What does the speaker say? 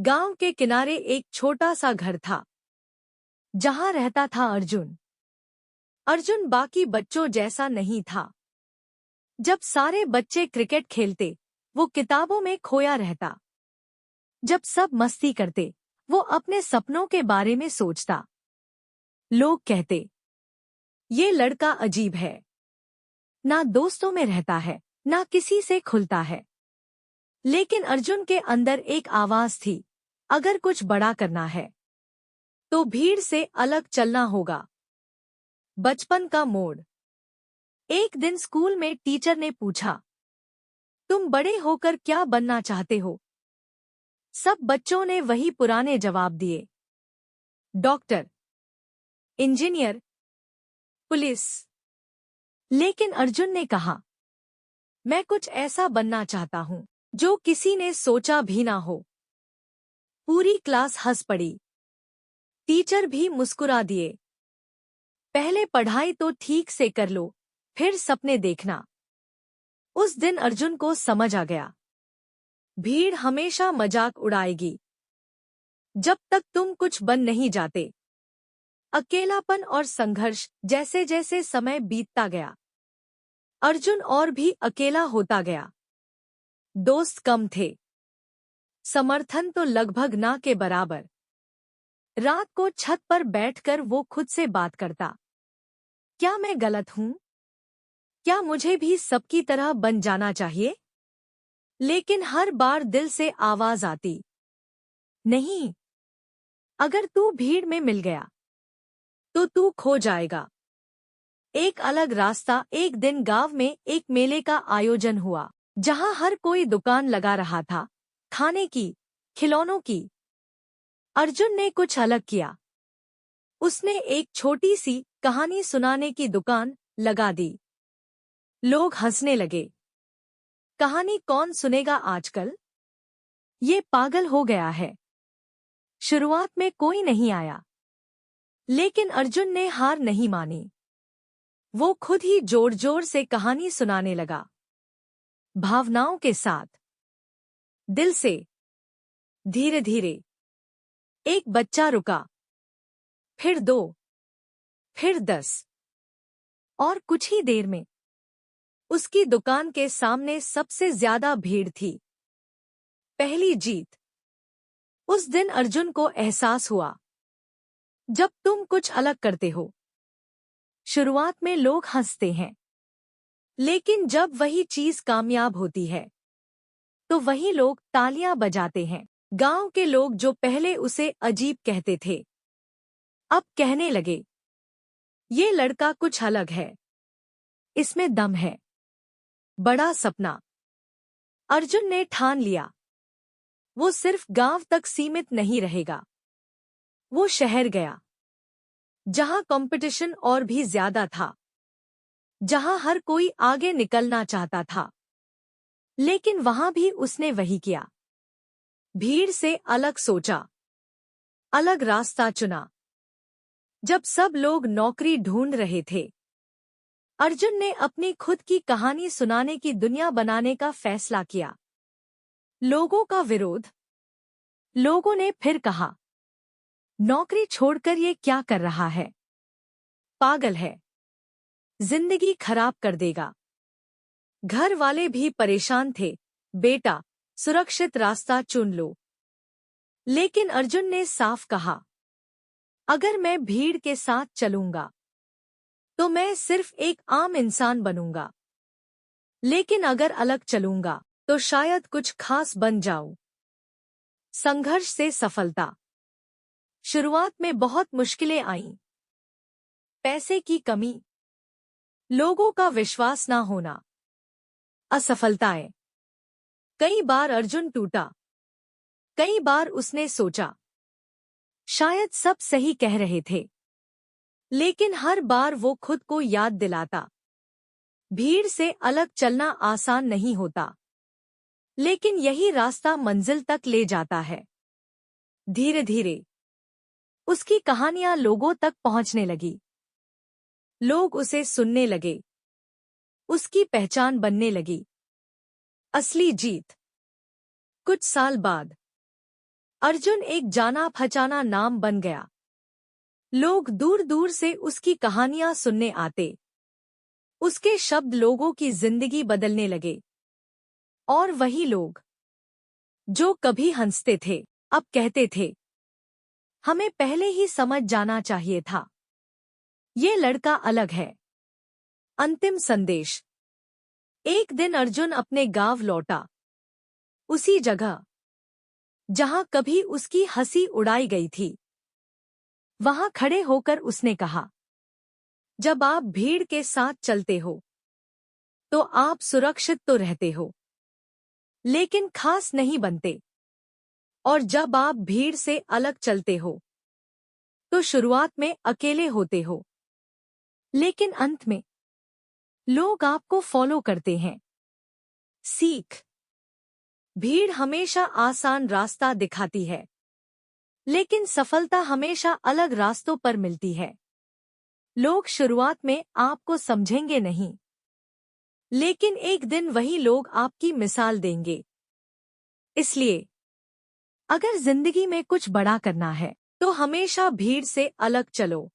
गांव के किनारे एक छोटा सा घर था जहां रहता था अर्जुन। अर्जुन बाकी बच्चों जैसा नहीं था। जब सारे बच्चे क्रिकेट खेलते, वो किताबों में खोया रहता। जब सब मस्ती करते, वो अपने सपनों के बारे में सोचता। लोग कहते, ये लड़का अजीब है, ना दोस्तों में रहता है, ना किसी से खुलता है। लेकिन अर्जुन के अंदर एक आवाज थी, अगर कुछ बड़ा करना है तो भीड़ से अलग चलना होगा। बचपन का मोड़। एक दिन स्कूल में टीचर ने पूछा, तुम बड़े होकर क्या बनना चाहते हो? सब बच्चों ने वही पुराने जवाब दिए, डॉक्टर, इंजीनियर, पुलिस। लेकिन अर्जुन ने कहा, मैं कुछ ऐसा बनना चाहता हूं जो किसी ने सोचा भी ना हो। पूरी क्लास हंस पड़ी। टीचर भी मुस्कुरा दिए। पहले पढ़ाई तो ठीक से कर लो, फिर सपने देखना। उस दिन अर्जुन को समझ आ गया, भीड़ हमेशा मजाक उड़ाएगी जब तक तुम कुछ बन नहीं जाते। अकेलापन और संघर्ष। जैसे जैसे समय बीतता गया, अर्जुन और भी अकेला होता गया। दोस्त कम थे, समर्थन तो लगभग ना के बराबर। रात को छत पर बैठकर वो खुद से बात करता, क्या मैं गलत हूं? क्या मुझे भी सबकी तरह बन जाना चाहिए? लेकिन हर बार दिल से आवाज आती, नहीं, अगर तू भीड़ में मिल गया तो तू खो जाएगा। एक अलग रास्ता। एक दिन गांव में एक मेले का आयोजन हुआ, जहां हर कोई दुकान लगा रहा था, खाने की, खिलौनों की। अर्जुन ने कुछ अलग किया। उसने एक छोटी सी कहानी सुनाने की दुकान लगा दी। लोग हंसने लगे, कहानी कौन सुनेगा आजकल? ये पागल हो गया है। शुरुआत में कोई नहीं आया, लेकिन अर्जुन ने हार नहीं मानी। वो खुद ही जोर जोर से कहानी सुनाने लगा, भावनाओं के साथ, दिल से। धीरे धीरे एक बच्चा रुका, फिर 2, फिर 10, और कुछ ही देर में उसकी दुकान के सामने सबसे ज्यादा भीड़ थी। पहली जीत। उस दिन अर्जुन को एहसास हुआ, जब तुम कुछ अलग करते हो, शुरुआत में लोग हंसते हैं, लेकिन जब वही चीज कामयाब होती है तो वही लोग तालियां बजाते हैं। गांव के लोग जो पहले उसे अजीब कहते थे, अब कहने लगे, ये लड़का कुछ अलग है, इसमें दम है। बड़ा सपना। अर्जुन ने ठान लिया, वो सिर्फ गांव तक सीमित नहीं रहेगा। वो शहर गया, जहां कंपटीशन और भी ज्यादा था, जहां हर कोई आगे निकलना चाहता था। लेकिन वहां भी उसने वही किया, भीड़ से अलग सोचा, अलग रास्ता चुना। जब सब लोग नौकरी ढूंढ रहे थे, अर्जुन ने अपनी खुद की कहानी सुनाने की दुनिया बनाने का फैसला किया। लोगों का विरोध। लोगों ने फिर कहा, नौकरी छोड़कर ये क्या कर रहा है? पागल है, जिंदगी खराब कर देगा। घर वाले भी परेशान थे, बेटा, सुरक्षित रास्ता चुन लो। लेकिन अर्जुन ने साफ कहा, अगर मैं भीड़ के साथ चलूंगा तो मैं सिर्फ एक आम इंसान बनूंगा, लेकिन अगर अलग चलूंगा तो शायद कुछ खास बन जाऊं। संघर्ष से सफलता। शुरुआत में बहुत मुश्किलें आईं। पैसे की कमी, लोगों का विश्वास ना होना, असफलताएं। कई बार अर्जुन टूटा। कई बार उसने सोचा, शायद सब सही कह रहे थे। लेकिन हर बार वो खुद को याद दिलाता, भीड़ से अलग चलना आसान नहीं होता, लेकिन यही रास्ता मंजिल तक ले जाता है। धीरे धीरे उसकी कहानियां लोगों तक पहुंचने लगी। लोग उसे सुनने लगे, उसकी पहचान बनने लगी। असली जीत। कुछ साल बाद अर्जुन एक जाना पहचाना नाम बन गया। लोग दूर दूर से उसकी कहानियां सुनने आते। उसके शब्द लोगों की जिंदगी बदलने लगे। और वही लोग जो कभी हंसते थे अब कहते थे, हमें पहले ही समझ जाना चाहिए था, ये लड़का अलग है। अंतिम संदेश। एक दिन अर्जुन अपने गांव लौटा, उसी जगह जहां कभी उसकी हंसी उड़ाई गई थी। वहां खड़े होकर उसने कहा, जब आप भीड़ के साथ चलते हो तो आप सुरक्षित तो रहते हो, लेकिन खास नहीं बनते। और जब आप भीड़ से अलग चलते हो तो शुरुआत में अकेले होते हो, लेकिन अंत में लोग आपको फॉलो करते हैं। सीख। भीड़ हमेशा आसान रास्ता दिखाती है, लेकिन सफलता हमेशा अलग रास्तों पर मिलती है। लोग शुरुआत में आपको समझेंगे नहीं, लेकिन एक दिन वही लोग आपकी मिसाल देंगे। इसलिए अगर जिंदगी में कुछ बड़ा करना है तो हमेशा भीड़ से अलग चलो।